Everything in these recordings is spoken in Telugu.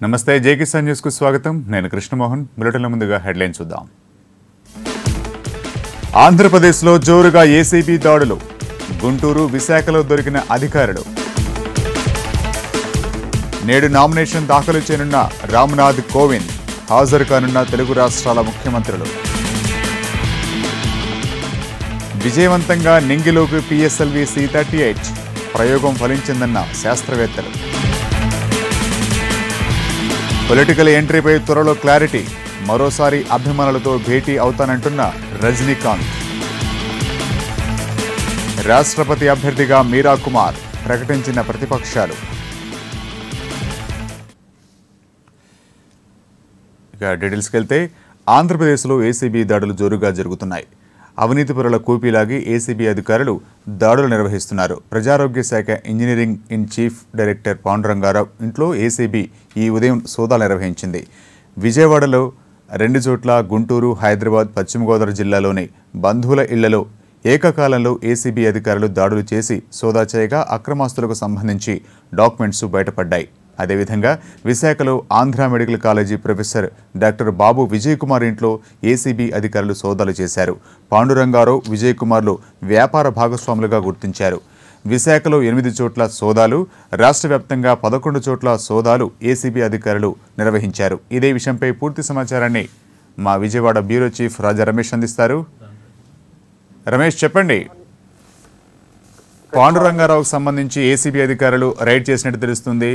నమస్తే జై కిసాన్ న్యూస్ కు స్వాగతం నేను కృష్ణమోహన్ బులెటిన్ల ముందుగా హెడ్లైన్స్ చూద్దాం ఆంధ్రప్రదేశ్లో జోరుగా ఏసీబీ దాడులు గుంటూరు విశాఖలో దొరికిన అధికారులు నేడు నామినేషన్ దాఖలు చేయనున్న రామ్నాథ్ కోవింద్ హాజరు కానున్న తెలుగు రాష్ట్రాల ముఖ్యమంత్రులు విజయవంతంగా నింగిలోకి పిఎస్ఎల్వి C-38 ప్రయోగం ఫలించిందన్న శాస్త్రవేత్తలు పొలిటికల్ ఎంట్రీపై త్వరలో క్లారిటీ మరోసారి అభిమానులతో భేటీ అవుతానంటున్న రజనీకాంత్ రాష్ట్రపతి అభ్యర్థిగా మీరా కుమార్ ప్రకటించిన ప్రతిపక్షాలు ఇక డీటెయిల్స్కి వెళ్తే ఆంధ్రప్రదేశ్లో ఏసీబీ దాడులు జోరుగా జరుగుతున్నాయి అవినీతిపరుల కూపీలాగి ఏసీబీ అధికారులు దాడులు నిర్వహిస్తున్నారు ప్రజారోగ్య శాఖ engineering in chief director Panduranga Rao ఇంట్లో ఏసీబీ ఈ ఉదయం సోదాలు నిర్వహించింది విజయవాడలో 2 చోట్ల గుంటూరు హైదరాబాద్ పశ్చిమ గోదావరి జిల్లాలోని బంధువుల ఇళ్లలో ఏకకాలంలో ఏసీబీ అధికారులు దాడులు చేసి సోదా చేయగా అక్రమాస్తులకు సంబంధించి డాక్యుమెంట్స్ బయటపడ్డాయి అదేవిధంగా విశాఖలో Andhra medical college professor doctor Babu Vijay Kumar ఇంట్లో ఏసీబీ అధికారులు సోదాలు చేశారు పాండురంగారావు విజయ్ కుమార్లు వ్యాపార భాగస్వాములుగా గుర్తించారు విశాఖలో 8 చోట్ల సోదాలు రాష్ట్ర వ్యాప్తంగా 11 చోట్ల సోదాలు ఏసీబీ అధికారులు నిర్వహించారు ఇదే విషయంపై పూర్తి సమాచారాన్ని మా విజయవాడ బ్యూరో చీఫ్ రాజా రమేష్ అందిస్తారు రమేష్ చెప్పండి పాండురంగారావుకు సంబంధించి ఏసీబీ అధికారులు రైడ్ చేసినట్టు తెలుస్తుంది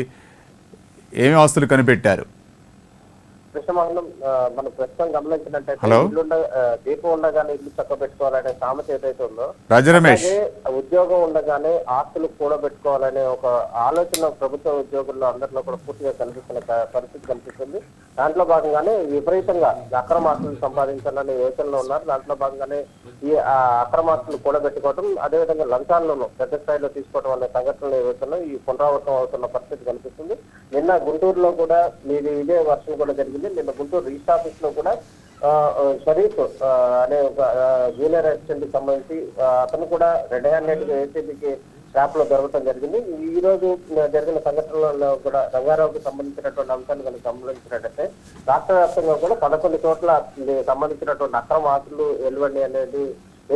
ఏమి ఆస్తులు కనిపెట్టారు కృష్ణమోహనం మనం ప్రస్తుతం గమనించినట్టయితే దీపం ఉండగానే ఇల్లు చక్క పెట్టుకోవాలనే సామెత ఏదైతే ఉందో ఉద్యోగం ఉండగానే ఆస్తులు కూడబెట్టుకోవాలనే ఒక ఆలోచన ప్రభుత్వ ఉద్యోగుల్లో అందరిలో కూడా పూర్తిగా కనిపిస్తున్న పరిస్థితి కనిపిస్తుంది దాంట్లో భాగంగానే విపరీతంగా అక్రమాస్తులు సంపాదించాలనే యోచనలో ఉన్నారు దాంట్లో భాగంగానే ఈ అక్రమాస్తులు కూడబెట్టుకోవడం అదేవిధంగా లంచాలను పెద్ద స్థాయిలో తీసుకోవడం అనే సంఘటనలు ఏవైతున్నా ఈ పునరావృతం అవుతున్న పరిస్థితి కనిపిస్తుంది నిన్న గుంటూరులో కూడా ఇదే వర్షం కూడా జరిగింది నిన్న గుంటూరు రిజిస్టర్ ఆఫీస్ లో కూడా షరీఫ్ అనే ఒక జూనియర్ అసిస్టెంట్ కి సంబంధించి అతను కూడా రెడ్ హ్యాండెడ్ గా ఏసీబీకి ట్రాప్ లో జరగడం జరిగింది ఈ రోజు జరిగిన సంఘటనలో కూడా రంగారావుకి సంబంధించినటువంటి అంశాన్ని కనుక గమనించినట్టయితే రాష్ట్ర వ్యాప్తంగా కూడా 11 చోట్ల సంబంధించినటువంటి అక్రమ ఆస్తులు వెలువడి అనేది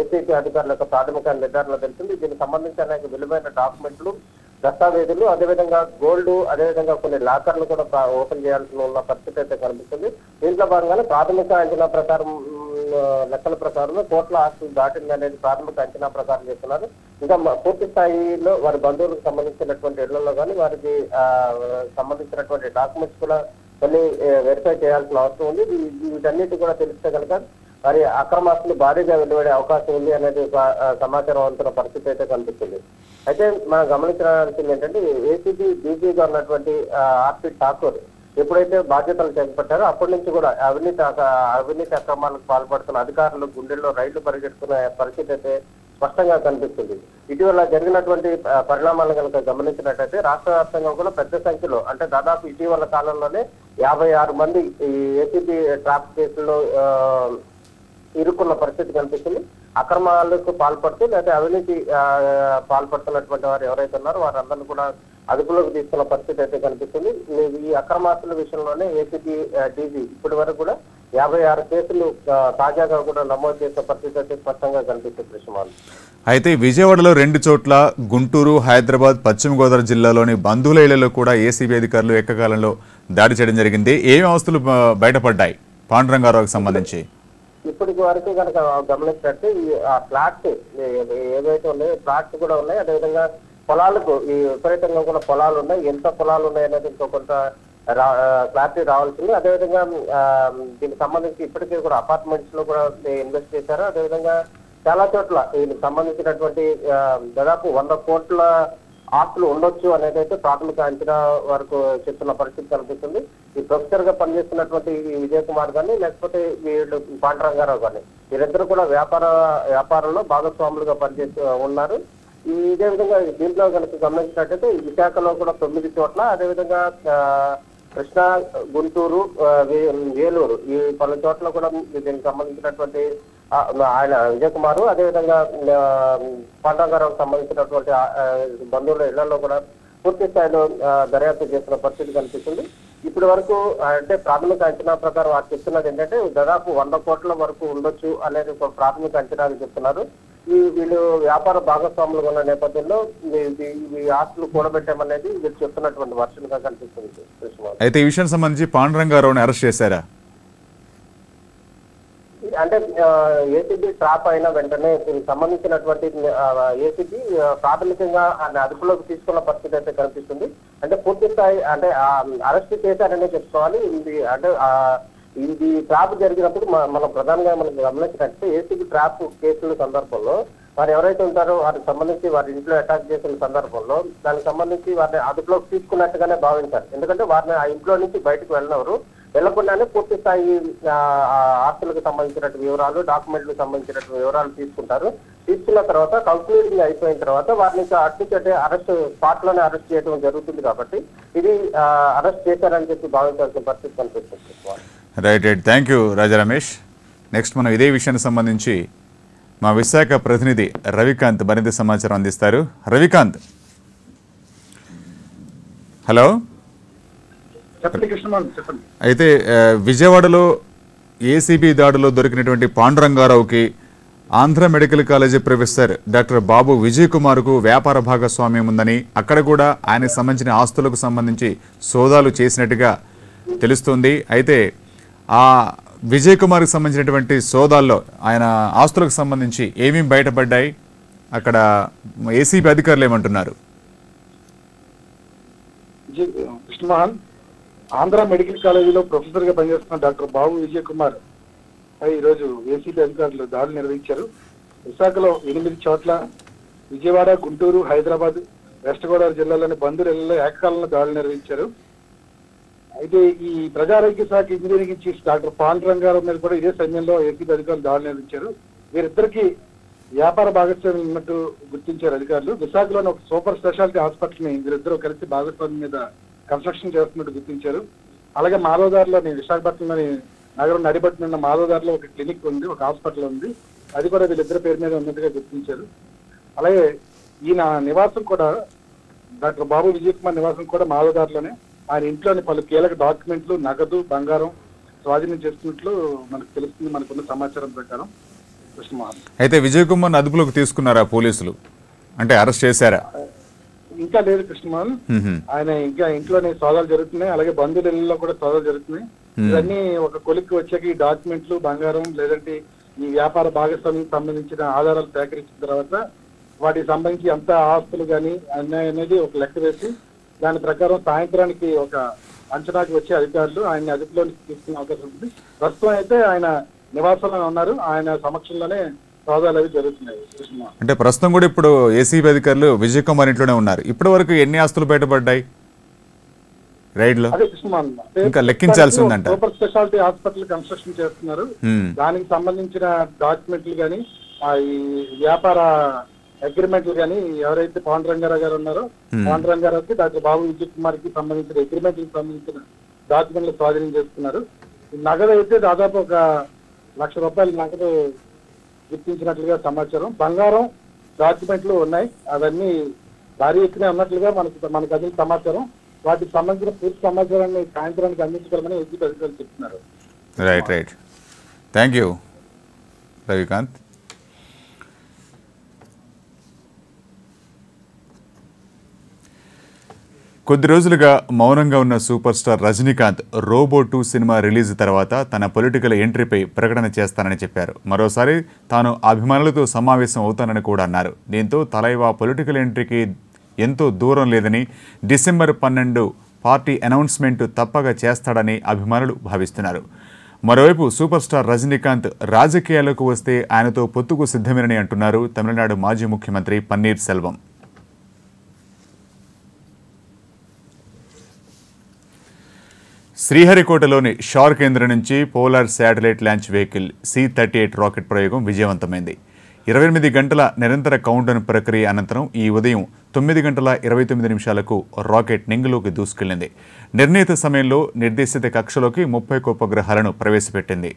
ఏసీబీ అధికారుల యొక్క ప్రాథమిక నిర్ధారణ తెలిసింది దీనికి సంబంధించి అనేక విలువైన డాక్యుమెంట్లు దస్తావేజులు అదేవిధంగా గోల్డ్ అదేవిధంగా కొన్ని లాకర్లు కూడా ఓపెన్ చేయాల్సి ఉన్న పరిస్థితి అయితే కనిపిస్తుంది దీంట్లో భాగంగానే ప్రాథమిక అంచనా ప్రకారం లెక్కల ప్రకారం కోట్ల ఆస్తులు దాటింది అనేది ప్రాథమిక అంచనా ప్రకారం చేస్తున్నారు ఇంకా పూర్తి స్థాయిలో వారి బంధువులకు సంబంధించినటువంటి ఇళ్లలో కానీ వారికి సంబంధించినటువంటి డాక్యుమెంట్స్ కూడా కొన్ని వెరిఫై చేయాల్సిన అవసరం ఉంది వీటన్నిటి కూడా తెలిస్తే కనుక మరి అక్రమాస్తులు భారీగా వెలువడే అవకాశం ఉంది అనేది ఒక సమాచారం అందుతున్న పరిస్థితి అయితే కనిపిస్తుంది అయితే మనం గమనించాల్సింది ఏంటంటే ఏసీబీ డీజీగా ఉన్నటువంటి ఆర్పి ఠాకూర్ ఎప్పుడైతే బాధ్యతలు చేపట్టారో అప్పటి నుంచి కూడా అవినీతి అక్రమాలకు పాల్పడుతున్న అధికారులు గుండెల్లో రైళ్లు పరిగెడుతున్న పరిస్థితి అయితే స్పష్టంగా కనిపిస్తుంది ఇటీవల జరిగినటువంటి పరిణామాలను కనుక గమనించినట్టయితే రాష్ట్ర వ్యాప్తంగా కూడా పెద్ద సంఖ్యలో అంటే దాదాపు ఇటీవల కాలంలోనే 56 మంది ఈ ఏసీబీ ట్రాప్ కేసుల్లో ఇరుక్కున్న పరిస్థితి కనిపిస్తుంది అక్రమాలకు పాల్పడుతూ లేదా అవినీతి పాల్పడుతున్నటువంటి వారు ఎవరైతే ఉన్నారో వారందరినీ కూడా అదుపులోకి తీసుకున్న పరిస్థితి అయితే కనిపిస్తుంది ఈ అక్రమాస్తుల విషయంలోనే ఏసీబీ డీజీ ఇప్పటి వరకు కూడా 56 కేసులు తాజాగా కూడా నమోదు చేసిన పరిస్థితి అయితే స్పష్టంగా కనిపిస్తుంది కృష్ణమాన్ అయితే విజయవాడలో 2 చోట్ల గుంటూరు హైదరాబాద్ పశ్చిమ గోదావరి జిల్లాలోని బంధువుల ఇళ్లలో కూడా ఏసీబీ అధికారులు ఏకకాలంలో దాడి చేయడం జరిగింది ఏమి ఆస్తులు బయటపడ్డాయి పాండురంగారావుకి సంబంధించి ఇప్పటికి వరకు కనుక గమనించినట్టు ఆ ఫ్లాట్స్ ఏవైతే ఉన్నాయో ఫ్లాట్స్ కూడా ఉన్నాయి అదేవిధంగా పొలాలకు ఈ విపరీతంగా కూడా పొలాలు ఉన్నాయి ఎంత పొలాలు ఉన్నాయి అనేది ఇంకో కొంత క్లారిటీ రావాల్సింది. అదేవిధంగా దీనికి సంబంధించి ఇప్పటికే కూడా అపార్ట్మెంట్స్ లో కూడా ఇన్వెస్ట్ చేశారు. అదేవిధంగా చాలా చోట్ల దీనికి సంబంధించినటువంటి దాదాపు 100 కోట్ల ఆస్తులు ఉండొచ్చు అనేది అయితే ప్రాథమిక అంచనా వరకు చెప్తున్న పరిస్థితి కనిపిస్తుంది. ఈ ప్రొఫెసర్ గా పనిచేస్తున్నటువంటి ఈ విజయ్ కుమార్ గాని లేకపోతే వీళ్ళు పాండురంగారావు గాని వీరిద్దరు కూడా వ్యాపారంలో భాగస్వాములుగా పనిచేస్తూ ఉన్నారు. ఇదే విధంగా దీంట్లో కనుక గమనించినట్టయితే విశాఖలో కూడా 9 చోట్ల, అదేవిధంగా కృష్ణా, గుంటూరు, వేలూరు ఈ పలు చోట్ల కూడా దీనికి సంబంధించినటువంటి ఆయన విజయ్ కుమార్ అదేవిధంగా పాండురంగారావుకు సంబంధించినటువంటి బంధువుల ఇళ్లలో కూడా పూర్తి స్థాయిలో దర్యాప్తు చేస్తున్న పరిస్థితి కనిపిస్తుంది. ఇప్పటి వరకు అంటే ప్రాథమిక అంచనా ప్రకారం వారు చెప్తున్నది ఏంటంటే దాదాపు 100 కోట్ల వరకు ఉండొచ్చు అనేది ఒక ప్రాథమిక అంచనాలు చెప్తున్నారు. వీళ్ళు వ్యాపార భాగస్వాములుగా ఉన్న నేపథ్యంలో ఈ ఆస్తులు కూడబెట్టామనేది వీళ్ళు చెప్తున్నటువంటి వర్షన్ గా కనిపిస్తుంది. అయితే ఈ విషయం సంబంధించి పాండురంగారావుని అరెస్ట్ చేశారా? అంటే ఏసీబీ ట్రాప్ అయిన వెంటనే దీనికి సంబంధించినటువంటి ఏసీబీ ప్రాథమికంగా అదుపులోకి తీసుకున్న పరిస్థితి అయితే కనిపిస్తుంది. అంటే పూర్తి స్థాయి అంటే అరెస్ట్ చేశారనే చెప్పుకోవాలి. ఇది ట్రాప్ జరిగినప్పుడు మనం ప్రధానంగా మనం గమనించినట్టు ఏసీబీ ట్రాప్ కేసుల సందర్భంలో వారు ఎవరైతే ఉంటారో వారికి సంబంధించి వారి ఇంట్లో అటాక్ చేసిన సందర్భంలో దానికి సంబంధించి వారిని అదుపులోకి తీసుకున్నట్టుగానే భావించారు. ఎందుకంటే వారిని ఆ ఇంట్లో నుంచి బయటకు వెళ్ళినవారు వెళ్లకుండానే పూర్తి స్థాయి ఆస్తులకు సంబంధించిన వివరాలు, డాక్యుమెంట్లకు సంబంధించిన వివరాలు తీసుకుంటారు. తీసుకున్న తర్వాత కంక్లూడింగ్ అయిపోయిన తర్వాత వారిని అటు అరెస్ట్ స్పాట్ లోనే అరెస్ట్ చేయడం జరుగుతుంది. కాబట్టి ఇది అరెస్ట్ చేశారని చెప్పి భావించాల్సిన పరిస్థితి కనిపిస్తుంది. Right. Thank you Raja Ramesh. Next మనం ఇదే విషయానికి సంబంధించి మా విశాఖ ప్రతినిధి రవికాంత్ మరింత సమాచారం అందిస్తారు. రవికాంత్, హలో. అయితే విజయవాడలో ఏసీబీ దాడిలో దొరికినటువంటి పాండురంగారావుకి Andhra medical college professor doctor Babu Vijay కుమార్కు వ్యాపార భాగస్వామ్యం ఉందని, అక్కడ కూడా ఆయనకు సంబంధించిన ఆస్తులకు సంబంధించి సోదాలు చేసినట్టుగా తెలుస్తుంది. అయితే ఆ విజయ్ కుమార్కి సంబంధించినటువంటి సోదాల్లో ఆయన ఆస్తులకు సంబంధించి ఏమేమి బయటపడ్డాయి, అక్కడ ఏసీబీ అధికారులు ఏమంటున్నారు? కృష్ణమోహన్, ఆంధ్ర మెడికల్ కాలేజీలో ప్రొఫెసర్ గా పనిచేస్తున్న డాక్టర్ బాబు విజయ్ కుమార్ ఈరోజు ఏసీబీ అధికారులు దాడులు నిర్వహించారు. విశాఖలో 8 చోట్ల, విజయవాడ, గుంటూరు, హైదరాబాద్, వెస్ట్ గోదావరి జిల్లాలోని బంధువులలో ఏకకాలంలో దాడులు నిర్వహించారు. అయితే ఈ ప్రజారోగ్య శాఖ ఇంజనీరింగ్ చీఫ్ డాక్టర్ పాండురంగారావు మీద కూడా ఇదే సమయంలో ఏసీబీ అధికారులు దాడులు నిర్వహించారు. వీరిద్దరికి వ్యాపార భాగస్వామ్యం ఉన్నట్టు గుర్తించారు అధికారులు. విశాఖలోని ఒక సూపర్ స్పెషాలిటీ హాస్పిటల్ ని వీరిద్దరూ కలిసి భాగస్వామ్యం మీద కన్స్ట్రక్షన్ చేస్తున్నట్టు గుర్తించారు. అలాగే మాధవదారిలోని విశాఖపట్నంలోని నగరం నడిబట్టున ఉన్న మాధవదారిలో ఒక క్లినిక్ ఉంది, ఒక హాస్పిటల్ ఉంది, అది కూడా వీళ్ళిద్దరి పేరు మీద ఉన్నట్టుగా గుర్తించారు. అలాగే ఈయన నివాసం కూడా డాక్టర్ బాబు విజయ్ కుమార్ నివాసం కూడా మాధవదారిలోనే. ఆయన ఇంట్లోని పలు కీలక డాక్యుమెంట్లు, నగదు, బంగారం స్వాధీనం చేస్తున్నట్లు మనకు తెలుస్తుంది, మనకున్న సమాచారం ప్రకారం. కృష్ణమోహన్, అయితే విజయ్ కుమార్ అదుపులోకి తీసుకున్నారా పోలీసులు? అంటే అరెస్ట్ చేశారా? ఇంకా లేదు కృష్ణమోహన్. ఆయన ఇంకా ఇంట్లోనే సోదాలు జరుగుతున్నాయి, అలాగే బంధువులలో కూడా సోదాలు జరుగుతున్నాయి. ఇవన్నీ ఒక కొలిక్కి వచ్చాక ఈ డాక్యుమెంట్లు, బంగారం లేదంటే ఈ వ్యాపార భాగస్వామ్యం సంబంధించిన ఆధారాలు సేకరించిన తర్వాత వాటికి సంబంధించి ఎంత ఆస్తులు కానీ అనేది ఒక లెక్క వేసి దాని ప్రకారం సాయంత్రానికి ఒక అంచనాకి వచ్చే అధికారులు ఆయన్ని అదుపులోకి తీసుకునే అవకాశం ఉంది. ప్రస్తుతం అయితే ఆయన నివాసంలో ఉన్నారు, ఆయన సమక్షంలోనే సోదాలు అవి జరుగుతున్నాయి. అంటే ప్రస్తుతం కూడా ఇప్పుడు ఏసీబీ అధికారులు విజయ్ కుమార్ ఇంట్లోనే ఉన్నారు. ఇప్పటి వరకు ఎన్ని ఆస్తులు బయటపడ్డాయి రైడ్ లో? అదే కృష్ణమాన్, ఇంకా లెక్కించాల్సి ఉందంట. సూపర్ స్పెషాలిటీ హాస్పిటల్ కన్స్ట్రక్షన్ చేస్తున్నారు, దానికి సంబంధించిన డాక్యుమెంట్లు కానీ ఈ వ్యాపార అగ్రిమెంట్లు కానీ ఎవరైతే పాండురంగారావు గారు ఉన్నారో పాండురంగారావుకి డాక్టర్ బాబు విజయ్ కుమార్ కి సంబంధించిన అగ్రిమెంట్లకు సంబంధించిన డాక్యుమెంట్లు స్వాధీనం చేస్తున్నారు. నగదు అయితే దాదాపు ఒక ₹1,00,000 నగదు గుర్తించినట్లుగా సమాచారం. బంగారం, డాక్యుమెంట్లు ఉన్నాయి, అవన్నీ భారీ ఎత్తున ఉన్నట్లుగా మనకు అందిన సమాచారం. వాటికి సంబంధించిన పూర్తి సమాచారాన్ని సాయంత్రానికి అందించగలమని ఏసీబీ అధికారులు చెప్తున్నారు. రైట్. Thank you Ravikanth. కొద్ది రోజులుగా మౌనంగా ఉన్న super star Rajinikanth Robo 2 cinema release తర్వాత తన పొలిటికల్ ఎంట్రీపై ప్రకటన చేస్తానని చెప్పారు. మరోసారి తాను అభిమానులతో సమావేశం అవుతానని కూడా అన్నారు. దీంతో తలైవా పొలిటికల్ ఎంట్రీకి ఎంతో దూరం లేదని డిసెంబర్ 12 పార్టీ అనౌన్స్మెంట్ తప్పగా చేస్తాడని అభిమానులు భావిస్తున్నారు. మరోవైపు సూపర్ స్టార్ రజనీకాంత్ రాజకీయాలకు వస్తే ఆయనతో పొత్తుకు సిద్ధమేనని అంటున్నారు తమిళనాడు మాజీ ముఖ్యమంత్రి పన్నీర్ సెల్వం. శ్రీహరికోటలోని షార్ కేంద్రం నుంచి polar satellite launch vehicle C-38 rocket ప్రయోగం విజయవంతమైంది. 28 గంటల నిరంతర కౌంట్డౌన్ ప్రక్రియ అనంతరం ఈ ఉదయం 9 గంటల 29 నిమిషాలకు రాకెట్ నింగిలోకి దూసుకెళ్లింది. నిర్ణీత సమయంలో నిర్దేశిత కక్షలోకి 30 ఉపగ్రహాలను ప్రవేశపెట్టింది.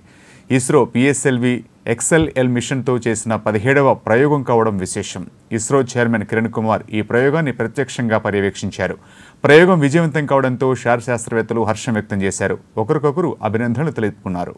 ఇస్రో PSLV XLL మిషన్తో చేసిన 17వ ప్రయోగం కావడం విశేషం. ఇస్రో చైర్మన్ కిరణ్ కుమార్ ఈ ప్రయోగాన్ని ప్రత్యక్షంగా పర్యవేక్షించారు. ప్రయోగం విజయవంతం కావడంతో శాస్త్రవేత్తలు హర్షం వ్యక్తం చేశారు. ఒకరికొకరు అభినందనలు తెలుపుకున్నారు.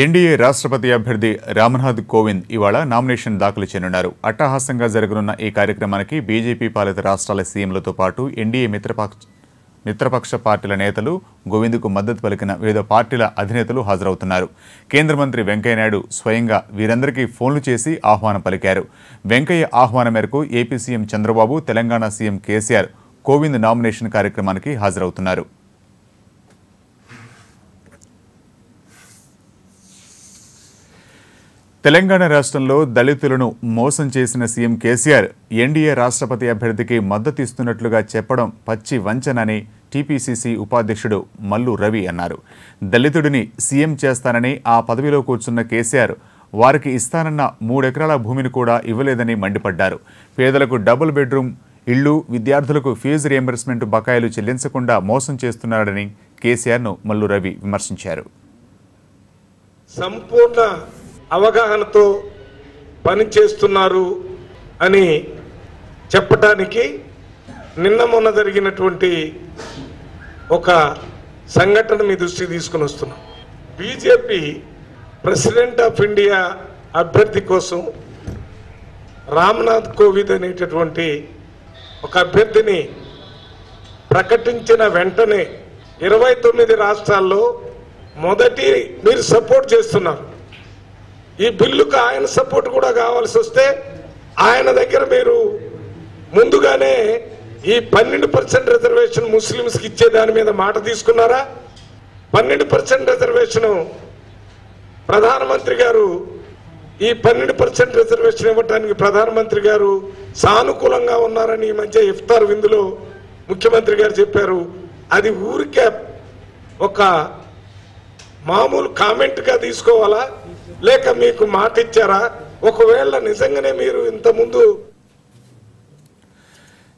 ఎన్డీఏ రాష్ట్రపతి అభ్యర్థి రామ్నాథ్ కోవింద్ ఇవాళ నామినేషన్ దాఖలు చేయనున్నారు. అట్టహాసంగా జరగనున్న ఈ కార్యక్రమానికి బీజేపీ పాలిత రాష్ట్రాల సీఎంలతో పాటు ఎన్డీఏ మిత్రపక్ష పార్టీల నేతలు, గోవింద్కు మద్దతు పలికిన వివిధ పార్టీల అధినేతలు హాజరవుతున్నారు. కేంద్ర మంత్రి వెంకయ్యనాయుడు స్వయంగా వీరందరికీ ఫోన్లు చేసి ఆహ్వానం పలికారు. వెంకయ్య ఆహ్వానం మేరకు AP CM Chandrababu, Telangana CM KCR Kovind nomination కార్యక్రమానికి హాజరవుతున్నారు. తెలంగాణ రాష్ట్రంలో దళితులను మోసం చేసిన సీఎం కేసీఆర్ ఎన్డీఏ రాష్ట్రపతి అభ్యర్థికి మద్దతు ఇస్తున్నట్లుగా చెప్పడం పచ్చి వంచనని టీపీసీసీ ఉపాధ్యక్షుడు మల్లు రవి అన్నారు. దళితుడిని సీఎం చేస్తానని ఆ పదవిలో కూర్చున్న కేసీఆర్ వారికి ఇస్తానన్న 3 ఎకరాల భూమిని కూడా ఇవ్వలేదని మండిపడ్డారు. పేదలకు డబుల్ బెడ్రూమ్ ఇళ్లు, విద్యార్థులకు ఫీజు రియంబర్స్మెంట్ బకాయిలు చెల్లించకుండా మోసం చేస్తున్నారని కేసీఆర్ను మల్లు రవి విమర్శించారు. సంపూర్ణ అవగాహనతో పనిచేస్తున్నారు అని చెప్పటానికి నిన్న మొన్న జరిగినటువంటి ఒక సంఘటన మీ దృష్టికి తీసుకుని వస్తున్నాం. బీజేపీ ప్రెసిడెంట్ ఆఫ్ ఇండియా అభ్యర్థి కోసం రామ్నాథ్ కోవింద్ అనేటటువంటి ఒక అభ్యర్థిని ప్రకటించిన వెంటనే 29 రాష్ట్రాల్లో మొదటి మీరు సపోర్ట్ చేస్తున్నారు. ఈ బిల్లుకు ఆయన సపోర్ట్ కూడా కావాల్సి వస్తే ఆయన దగ్గర మీరు ముందుగానే ఈ 12% రిజర్వేషన్ ముస్లిమ్స్కి ఇచ్చే దాని మీద మాట తీసుకున్నారా? 12% రిజర్వేషన్ ప్రధానమంత్రి గారు ఈ 12% రిజర్వేషన్ ఇవ్వడానికి ప్రధానమంత్రి గారు సానుకూలంగా ఉన్నారని ఈ మధ్య ఇఫ్తార్ విందులో ముఖ్యమంత్రి గారు చెప్పారు. అది ఊరికే ఒక మామూలు కామెంట్గా తీసుకోవాలా లేక మీకు మాట ఇచ్చారా? ఒకవేళ నిజంగానే మీరు ఇంతకుముందు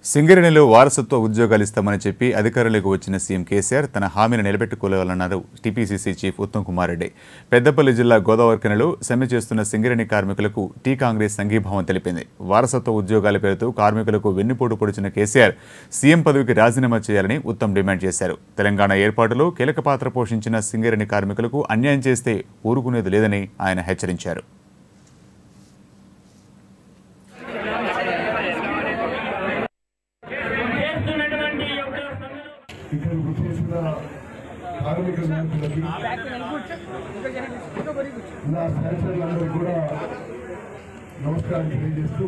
సింగరేణిలో వారసత్వ ఉద్యోగాలు ఇస్తామని చెప్పి అధికారులకు వచ్చిన సీఎం కేసీఆర్ తన హామీని నిలబెట్టుకోవాలన్నారు టీపీసీసీ చీఫ్ ఉత్తమ్ కుమార్ రెడ్డి. పెద్దపల్లి జిల్లా గోదావరిఖనిలో సమ్మె చేస్తున్న సింగరేణి కార్మికులకు టీ కాంగ్రెస్ సంఘీభావం తెలిపింది. వారసత్వ ఉద్యోగాల పేరుతో కార్మికులకు వెన్నుపోటు పొడిచిన కేసీఆర్ సీఎం పదవికి రాజీనామా చేయాలని ఉత్తమ్ డిమాండ్ చేశారు. తెలంగాణ ఏర్పాటులో కీలక పాత్ర పోషించిన సింగరేణి కార్మికులకు అన్యాయం చేస్తే ఊరుకునేది లేదని ఆయన హెచ్చరించారు. ఇక్కడ వచ్చేసిన కార్మిక నాయకులకి, నా సహచరులందరికీ కూడా నమస్కారం తెలియజేస్తూ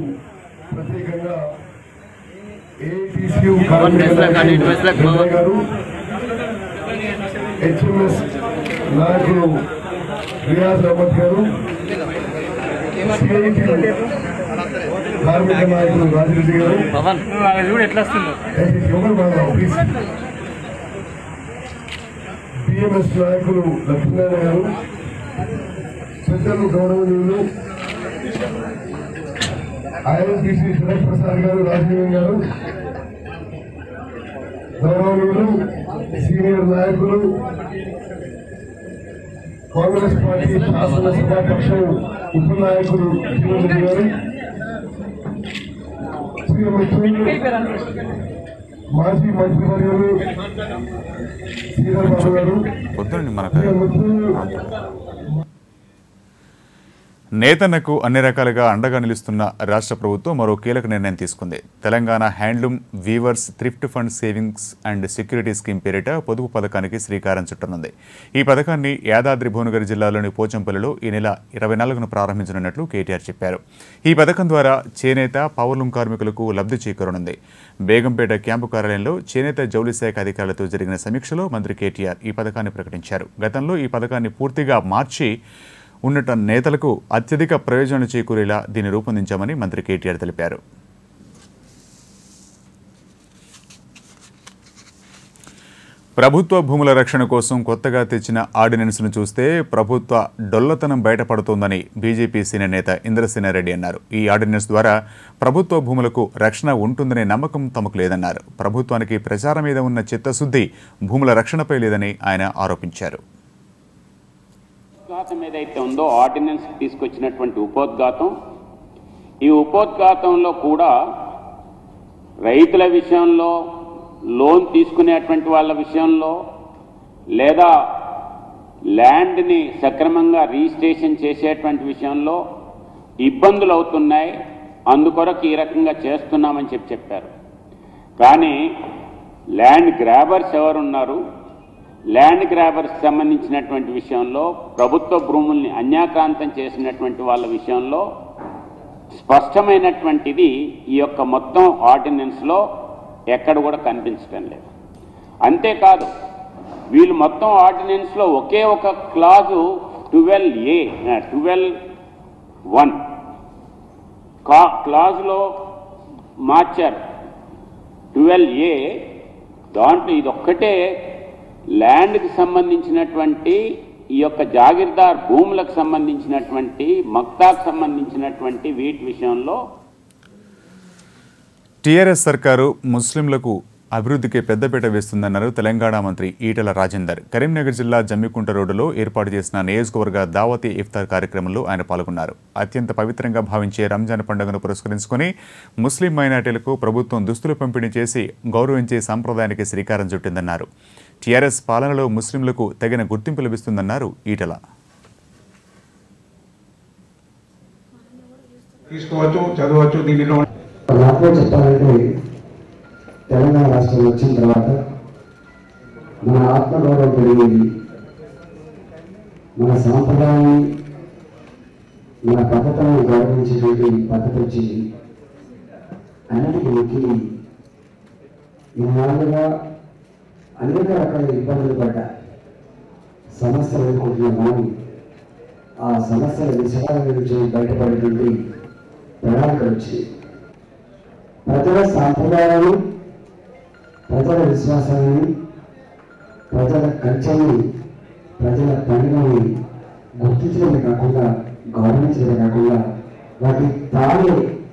ప్రత్యేకంగా ఏఐటీసీ గారు, హెచ్ఎంఎస్ నాయకులు రియాజ్ అహ్మద్ గారు, సిఐటి కార్మిక నాయకులు రాజిరెడ్డి గారు, బిఎంఎస్ నాయకులు లక్ష్మీనారాయణ గారు, పెద్దలు గౌరవనీయులు ఐఎన్టీసీ సురేష్ ప్రసాద్ గారు, రాజీవ్ గారు, గౌరవనీయులు సీనియర్ నాయకులు, కాంగ్రెస్ పార్టీ శాసనసభాపక్షం ఉప నాయకులు శ్రీరెడ్డి గారు, మాజీ మంత్రివర్యులు శ్రీధర్ బాబు గారు, నేతన్నకు అన్ని రకాలుగా అండగా నిలుస్తున్న రాష్ట్ర ప్రభుత్వం మరో కీలక నిర్ణయం తీసుకుంది. Telangana handloom weavers thrift fund savings and security scheme పేరిట పొదుపు పథకానికి శ్రీకారం చుట్టనుంది. ఈ పథకాన్ని యాదాద్రి భువనగిరి జిల్లాలోని పోచంపల్లిలో ఈ నెల 24న ప్రారంభించనున్నట్లు కేటీఆర్ చెప్పారు. ఈ పథకం ద్వారా చేనేత, పవర్లూమ్ కార్మికులకు లబ్ధి చేకూరనుంది. బేగంపేట క్యాంపు కార్యాలయంలో చేనేత జౌళి శాఖ అధికారులతో జరిగిన సమీక్షలో మంత్రి కేటీఆర్ ఈ పథకాన్ని ప్రకటించారు. గతంలో ఈ పథకాన్ని పూర్తిగా మార్చి ఉన్నత నేతలకు అత్యధిక ప్రయోజనాలు చేకూరేలా దీన్ని రూపొందించామని మంత్రి కేటీఆర్ తెలిపారు. ప్రభుత్వ భూముల రక్షణ కోసం కొత్తగా తెచ్చిన ఆర్డినెన్స్ను చూస్తే ప్రభుత్వ డొల్లతనం బయటపడుతోందని బీజేపీ సీనియర్ నేత ఇంద్రసేనారెడ్డి అన్నారు. ఈ ఆర్డినెన్స్ ద్వారా ప్రభుత్వ భూములకు రక్షణ ఉంటుందనే నమ్మకం తమకు లేదన్నారు. ప్రభుత్వానికి ప్రచారం మీద ఉన్న చిత్తశుద్ధి భూముల రక్షణపై లేదని ఆయన ఆరోపించారు. ఉపోద్ఘాతం ఏదైతే ఉందో ఆర్డినెన్స్ తీసుకొచ్చినటువంటి ఉపోద్ఘాతం, ఈ ఉపోద్ఘాతంలో కూడా రైతుల విషయంలో, లోన్ తీసుకునేటువంటి వాళ్ళ విషయంలో, లేదా ల్యాండ్ని సక్రమంగా రిజిస్ట్రేషన్ చేసేటువంటి విషయంలో ఇబ్బందులు అవుతున్నాయి, అందుకొరకు ఈ రకంగా చేస్తున్నామని చెప్పారు. కానీ ల్యాండ్ గ్రాబర్స్ ఎవరున్నారు, ల్యాండ్ గ్రాబర్స్ సంబంధించినటువంటి విషయంలో, ప్రభుత్వ భూముల్ని అన్యాక్రాంతం చేసినటువంటి వాళ్ళ విషయంలో స్పష్టమైనటువంటిది ఈ యొక్క మొత్తం ఆర్డినెన్స్లో ఎక్కడ కూడా కనిపించడం లేదు. అంతేకాదు, వీళ్ళు మొత్తం ఆర్డినెన్స్లో ఒకే ఒక క్లాజు 12(1) క్లాజులో మార్చారు. 12(a) దాంట్లో ఇదొక్కటే ల్యాండ్కి సంబంధించినటువంటి ఈ యొక్క జాగీర్దార్ భూములకు సంబంధించినటువంటి, మక్తాకు సంబంధించినటువంటి వీటి విషయంలో టీఆర్ఎస్ సర్కారు ముస్లింలకు అభివృద్ధికి పెద్దపీట వేస్తుందన్నారు తెలంగాణ మంత్రి ఈటెల రాజేందర్. కరీంనగర్ జిల్లా జమ్మికుంట రోడ్డులో ఏర్పాటు చేసిన నియోజకవర్గ దావతీ ఇఫ్తార్ కార్యక్రమంలో ఆయన పాల్గొన్నారు. అత్యంత పవిత్రంగా భావించే రంజాన్ పండుగను పురస్కరించుకొని ముస్లిం మైనార్టీలకు ప్రభుత్వం దుస్తులు పంపిణీ చేసి గౌరవించే సంప్రదాయానికి శ్రీకారం చుట్టిందన్నారు. టీఆర్ఎస్ పాలనలో ముస్లింలకు తగిన గుర్తింపు లభిస్తుందన్నారు ఈటెల. చెప్పాలంటే తెలంగాణ రాష్ట్రం వచ్చిన తర్వాత మన ఆత్మగౌరవం పెరిగేది, మన సాంప్రదాయాన్ని, మన పద్ధతులను గౌరవించేటువంటి పద్ధతి వచ్చింది. అన్నిటికీ ముఖ్యంగా ఇన్నాళ్ళుగా అనేక రకాల ఇబ్బందులు పడ్డ సమస్యలు ఎదుర్కొంటున్న మనం ఆ సమస్యల విషయాల నుంచి బయటపడేటువంటి ప్రణాళికలు వచ్చి ప్రజల సాంప్రదాయాలు, ప్రజల విశ్వాసాన్ని, ప్రజల కల్చర్ని, ప్రజల పండుగని గుర్తించడమే కాకుండా, గౌరవించడమే కాకుండా వాటి తానే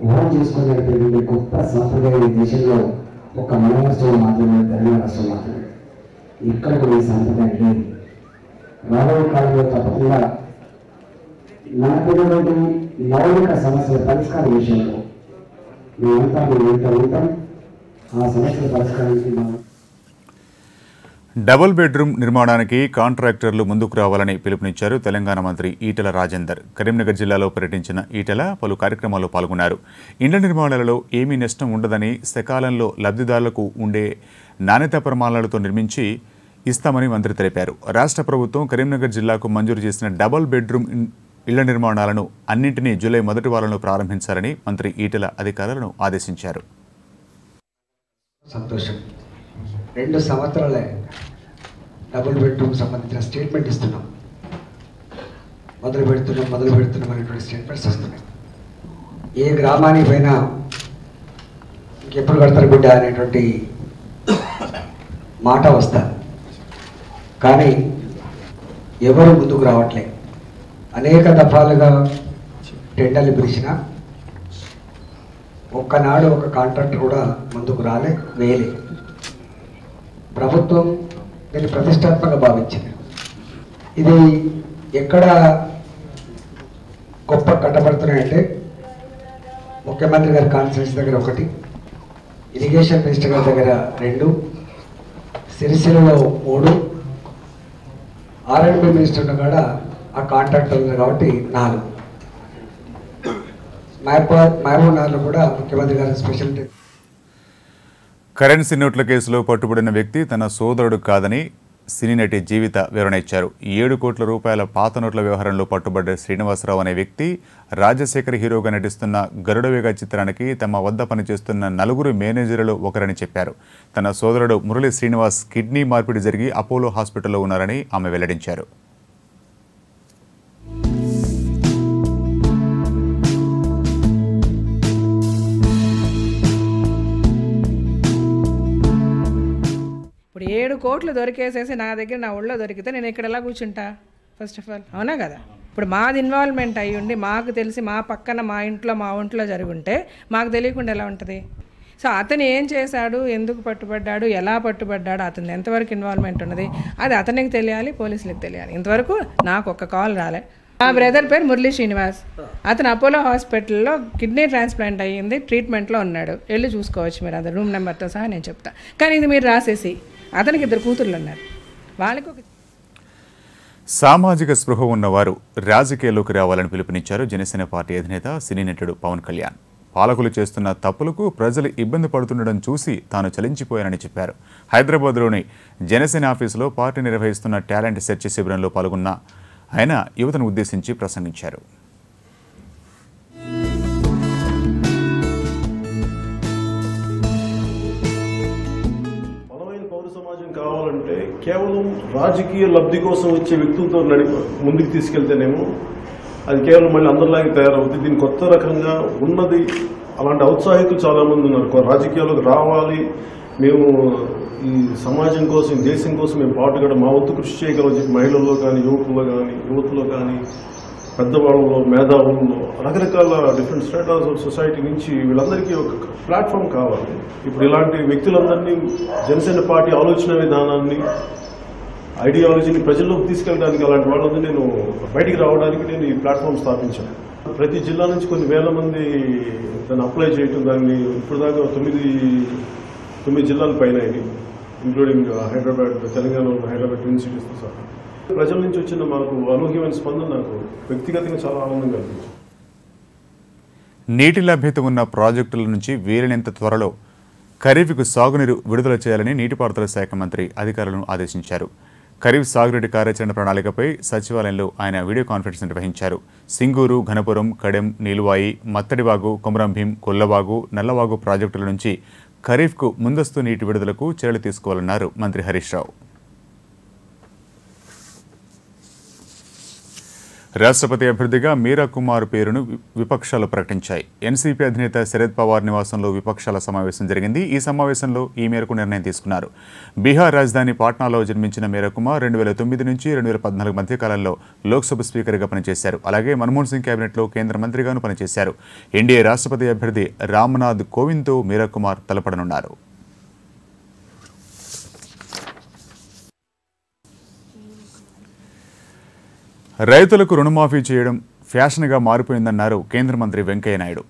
ఓన్ చేసుకునేటువంటి గొప్ప సాంప్రదాయ దేశంలో ఒక మన రాష్ట్రం మాత్రమే, తెలంగాణ రాష్ట్రం మాత్రమే. ఇక్కడ కూడా ఈ సాంప్రదాయం లేదు. రాబోయే కాలంలో తప్పకుండా మనకున్నటువంటి మౌలిక సమస్యల పరిష్కార విషయంలో మేమంతా ఉంటాం. ఆ సమస్యల పరిష్కారానికి డబుల్ బెడ్రూమ్ నిర్మాణానికి కాంట్రాక్టర్లు ముందుకు రావాలని పిలుపునిచ్చారు తెలంగాణ మంత్రి ఈటెల రాజేందర్. కరీంనగర్ జిల్లాలో పర్యటించిన ఈటెల పలు కార్యక్రమాల్లో పాల్గొన్నారు. ఇండ్ల నిర్మాణాలలో ఏమీ నష్టం ఉండదని, సకాలంలో లబ్ధిదారులకు ఉండే నాణ్యతా ప్రమాణాలతో నిర్మించి ఇస్తామని మంత్రి తెలిపారు. రాష్ట్ర ప్రభుత్వం కరీంనగర్ జిల్లాకు మంజూరు చేసిన డబుల్ బెడ్రూమ్ ఇళ్ల నిర్మాణాలను అన్నింటినీ జూలై మొదటి వారంలో ప్రారంభించాలని మంత్రి ఈటెల అధికారులను ఆదేశించారు. సంతోషం. 2 సంవత్సరాలే డబుల్ బెడ్రూమ్ సంబంధించిన స్టేట్మెంట్ ఇస్తున్నాం. మొదలు పెడుతున్నాం అనేటువంటి స్టేట్మెంట్స్ వస్తున్నాయి. ఏ గ్రామానికి పోయినా ఇంకెప్పుడు కడతారు బిడ్డ అనేటువంటి మాట వస్తారు. కానీ ఎవరు ముందుకు రావట్లే. అనేక దఫాలుగా టెండర్లు పిలిచిన ఒక్కనాడు ఒక కాంట్రాక్టర్ కూడా ముందుకు వేయలే. ప్రభుత్వం దీన్ని ప్రతిష్టాత్మకంగా భావించింది. ఇది ఎక్కడ గొప్ప కట్టబడుతున్నాయంటే ముఖ్యమంత్రి గారి కాన్ఫరెన్స్ దగ్గర 1, ఇరిగేషన్ మినిస్టర్ గారి దగ్గర 2, సిరిసిల్లలో 3, R&B మినిస్టర్ కాడ ఆ కాంట్రాక్టర్ ఉంది కాబట్టి 4. మహబూబ్నగర్లో కూడా ముఖ్యమంత్రి గారి స్పెషల్ కరెన్సీ నోట్ల కేసులో పట్టుబడిన వ్యక్తి తన సోదరుడు కాదని సినీ నటి జీవిత వివరణ ఇచ్చారు. 7 కోట్ల రూపాయల పాత నోట్ల వ్యవహారంలో పట్టుబడ్డ శ్రీనివాసరావు అనే వ్యక్తి రాజశేఖర్ హీరోగా నటిస్తున్న గరుడవేగ చిత్రానికి తమ వద్ద పనిచేస్తున్న 4 మేనేజర్లు ఒకరని చెప్పారు. తన సోదరుడు మురళీ శ్రీనివాస్ కిడ్నీ మార్పిడి జరిగి అపోలో హాస్పిటల్లో ఉన్నారని ఆమె వెల్లడించారు. ఇప్పుడు 7 కోట్లు దొరికేసేసి నా దగ్గర నా ఊళ్ళో దొరికితే నేను ఇక్కడ ఎలా కూర్చుంటా? ఫస్ట్ ఆఫ్ ఆల్ అవునా కదా? ఇప్పుడు మాది ఇన్వాల్వ్మెంట్ అయ్యి ఉండి మాకు తెలిసి మా పక్కన మా ఒంట్లో జరుగుంటే మాకు తెలియకుండా ఎలా ఉంటుంది? సో అతను ఏం చేశాడు, ఎందుకు పట్టుబడ్డాడు, ఎలా పట్టుబడ్డాడు, అతను ఎంతవరకు ఇన్వాల్వ్మెంట్ ఉన్నది అది అతనికి తెలియాలి, పోలీసులకు తెలియాలి. ఇంతవరకు నాకు ఒక్క కాల్ రాలే. మా బ్రదర్ పేరు మురళీ శ్రీనివాస్. అతను అపోలో హాస్పిటల్లో కిడ్నీ ట్రాన్స్ప్లాంట్ అయ్యింది, ట్రీట్మెంట్లో ఉన్నాడు. వెళ్ళి చూసుకోవచ్చు మీరు, అది రూమ్ నెంబర్తో సహా నేను చెప్తా. కానీ ఇది మీరు రాసేసి అతనికి 2 కూతుర్లు ఉన్నారు, వాళ్ళకి ఒక సామాజిక స్పృహ ఉన్నవారు రాజకీయాల్లోకి రావాలని పిలుపునిచ్చారు జనసేన పార్టీ అధినేత సినీ నటుడు పవన్ కళ్యాణ్. పాలకులు చేస్తున్న తప్పులకు ప్రజలు ఇబ్బంది పడుతుండడం చూసి తాను చలించిపోయానని చెప్పారు. హైదరాబాద్లోని జనసేన ఆఫీసులో పార్టీ నిర్వహిస్తున్న టాలెంట్ సెర్చ్ శిబిరంలో పాల్గొన్న ఆయన యువతను ఉద్దేశించి ప్రసంగించారు. కావాలంటే కేవలం రాజకీయ లబ్ధి కోసం వచ్చే వ్యక్తులతో ముందుకు తీసుకెళ్తేనేమో అది కేవలం మళ్ళీ అందరిలాగే తయారవుతుంది. దీని కొత్త రకంగా ఉన్నది. అలాంటి ఔత్సాహికులు చాలా మంది ఉన్నారు. రాజకీయాల్లోకి రావాలి, మేము ఈ సమాజం కోసం, దేశం కోసం మేము పాటుగా మా వంతు కృషి చేయగలం చెప్పి మహిళల్లో కానీ, యువతలో కానీ, పెద్దవాళ్ళలో, మేధావుల్లో రకరకాల డిఫరెంట్ స్టేటస్ ఆఫ్ సొసైటీ నుంచి వీళ్ళందరికీ ఒక ప్లాట్ఫామ్ కావాలి. ఇప్పుడు ఇలాంటి వ్యక్తులందరినీ జనసేన పార్టీ ఆలోచన విధానాన్ని, ఐడియాలజీని ప్రజల్లోకి తీసుకెళ్ళడానికి అలాంటి వాళ్ళందరూ నేను బయటికి రావడానికి నేను ఈ ప్లాట్ఫామ్ స్థాపించాను. ప్రతి జిల్లా నుంచి కొన్ని వేల మంది దాన్ని అప్లై చేయటం, దాన్ని ఇప్పుడు దాకా 9 జిల్లాల పైన ఇంక్లూడింగ్ హైదరాబాద్, తెలంగాణ, హైదరాబాద్ ట్విన్ సిటీస్తో సహా ప్రజల నుంచి వచ్చిన మాకు అనూహ్యమైన స్పందన నాకు వ్యక్తిగతంగా చాలా ఆనందంగా అనిపించింది. నీటి లభ్యత ఉన్న ప్రాజెక్టుల నుంచి వీలైనంత త్వరలో ఖరీఫ్కు సాగునీరు విడుదల చేయాలని నీటిపారుదల శాఖ మంత్రి అధికారులను ఆదేశించారు. ఖరీఫ్ సాగునీటి కార్యాచరణ ప్రణాళికపై సచివాలయంలో ఆయన వీడియో కాన్ఫరెన్స్ నిర్వహించారు. సింగూరు, ఘనపురం, కడెం, నీలువాయి, మత్తడివాగు, కొమరంభీం, కొల్లవాగు, నల్లవాగు ప్రాజెక్టుల నుంచి ఖరీఫ్కు ముందస్తు నీటి విడుదలకు చర్యలు తీసుకోవాలన్నారు మంత్రి హరీష్ రావు. రాష్ట్రపతి అభ్యర్థిగా మీరా కుమార్ పేరును విపక్షాలు ప్రకటించాయి. ఎన్సీపీ అధినేత శరద్ పవార్ నివాసంలో విపక్షాల సమావేశం జరిగింది. ఈ సమావేశంలో ఈ మేరకు నిర్ణయం తీసుకున్నారు. బీహార్ రాజధాని పాట్నాలో జన్మించిన మీరా కుమార్ 2009 నుంచి 2014 మధ్య కాలంలో లోక్సభ స్పీకర్గా పనిచేశారు. అలాగే మన్మోహన్ సింగ్ కేబినెట్లో కేంద్ర మంత్రిగాను పనిచేశారు. ఎన్డీఏ రాష్ట్రపతి అభ్యర్థి రామ్నాథ్ కోవింద్తో మీరా కుమార్ తలపడనున్నారు. రైతులకు రుణమాఫీ చేయడం ఫ్యాషన్గా మారిపోయిందన్నారు కేంద్ర మంత్రి వెంకయ్యనాయుడు.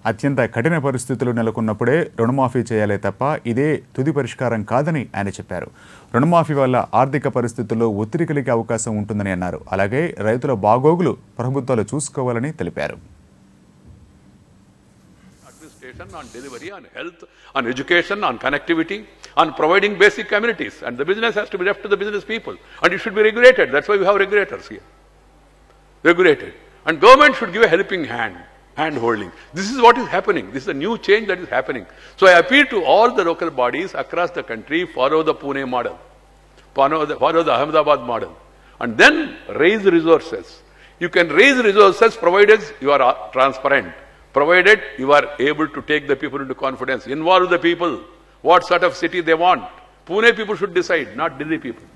అత్యంత కఠిన పరిస్థితులు నెలకొన్నప్పుడే రుణమాఫీ చేయాలే తప్ప ఇదే తుది పరిష్కారం కాదని ఆయన చెప్పారు. రుణమాఫీ వల్ల ఆర్థిక పరిస్థితుల్లో ఒత్తిడి కలిగే అవకాశం ఉంటుందని అన్నారు. అలాగే రైతుల బాగోగులు ప్రభుత్వాలు చూసుకోవాలని తెలిపారు. On delivery, on health, on education, on connectivity, on providing basic amenities, and the business has to be left to the business people, and it should be regulated. That's why we have regulators here. Regulated, and government should give a helping hand holding. This is what is happening. This is a new change that is happening. So I appeal to all the local bodies across the country, follow the Pune model, follow the Ahmedabad model, and then raise resources. You can raise resources provided you are transparent, provided you are able to take the people into confidence, involve the people, what sort of city they want. Pune people should decide, not Delhi people.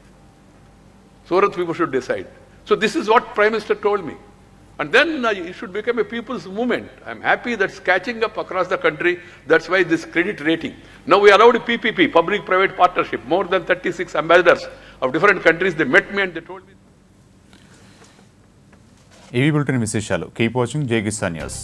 Surat people should decide. So this is what Prime Minister told me. And then it should become a people's movement. I'm happy that's catching up across the country. That's why this credit rating. Now we allowed PPP, public-private partnership. More than 36 ambassadors of different countries, they met me and they told me. EV Bulletin విశేషాలు. Keep watching Jay Kisan News.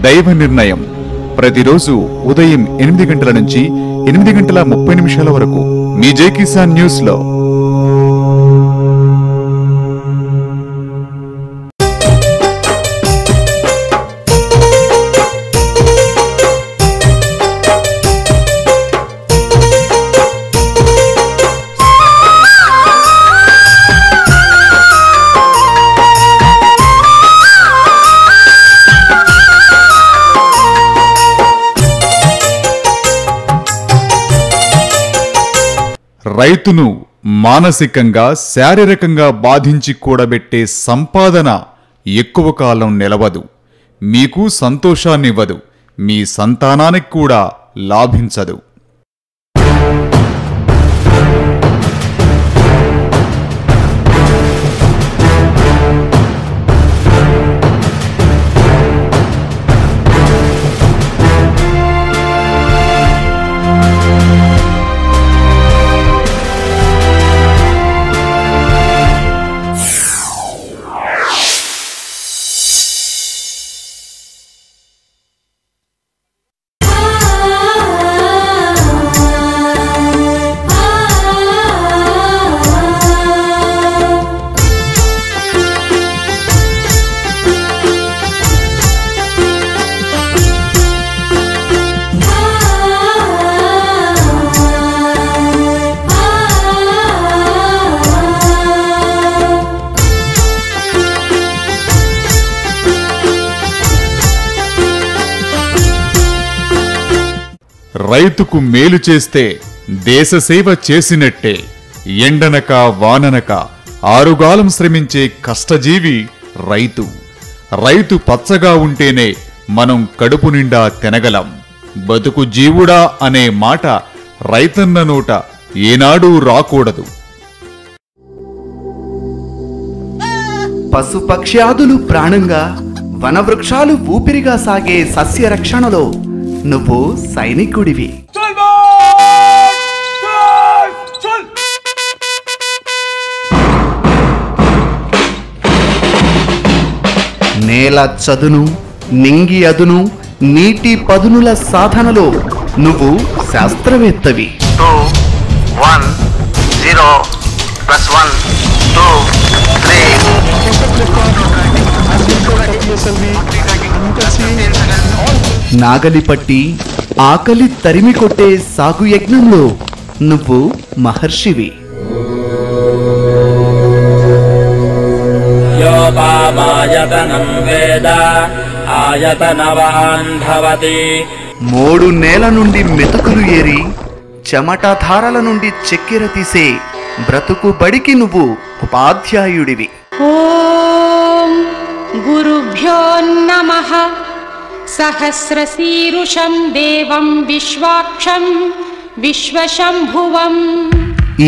దైవ నిర్ణయం ప్రతిరోజు ఉదయం 8 గంటల నుంచి 8:30 వరకు మీ జై కిసాన్ న్యూస్ లో. రైతును మానసికంగా శారీరకంగా బాధించి కూడబెట్టే సంపాదన ఎక్కువ కాలం నిలవదు, మీకు సంతోషాన్నివ్వదు, మీ సంతానానికి కూడా లాభించదు. రైతుకు మేలు చేస్తే దేశసేవ చేసినట్టే. ఎండనక వాననక ఆరుగాలం శ్రమించే కష్టజీవి రైతు. రైతు పచ్చగా ఉంటేనే మనం కడుపు నిండా తినగలం. బతుకు జీవుడా అనే మాట రైతన్న నోట ఏనాడూ రాకూడదు. పశుపక్ష్యాదులు ప్రాణంగా, వనవృక్షాలు ఊపిరిగా సాగే సస్య రక్షణలో నువ్వు సైనికుడివి. నేల చదును, నింగి అదును, నీటి పదునుల సాధనలో నువ్వు శాస్త్రవేత్తవి. 2 1 0 +1 2 3. నాగలి పట్టి ఆకలి తరిమి కొట్టే సాగు యజ్ఞంలో నువ్వు మహర్షివి. మోడు నేల నుండి మెతుకులు ఏరి చెమటధారల నుండి చక్కెర తీసే బ్రతుకు బడికి నువ్వు ఉపాధ్యాయుడివి. ఓం గురుభ్యో నమః. సహస్రశీరుషం దేవం విశ్వాక్షం విశ్వశంభువం.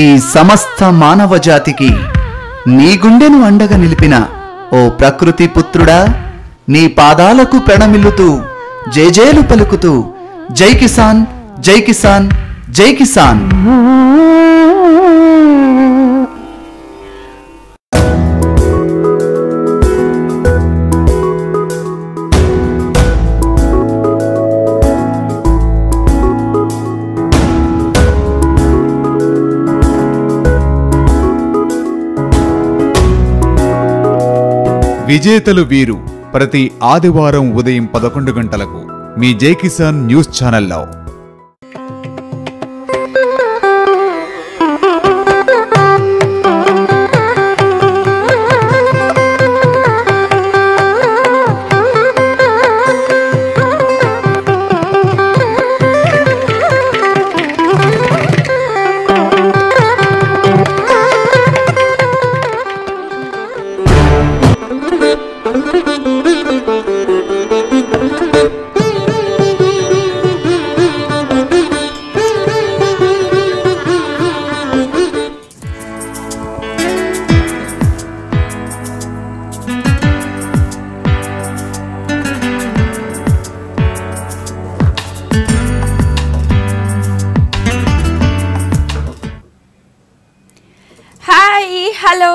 ఈ సమస్త మానవ జాతికి నీ గుండెను అండగా నిలిపిన ఓ ప్రకృతి పుత్రుడా, నీ పాదాలకు ప్రణమిల్లుతూ జయజేలు పలుకుతూ జై కిసాన్, జై కిసాన్, జై కిసాన్. విజేతలు వీరు ప్రతి ఆదివారం ఉదయం 11 గంటలకు మీ జై కిసాన్ న్యూస్ ఛానల్లో. Hi, hello.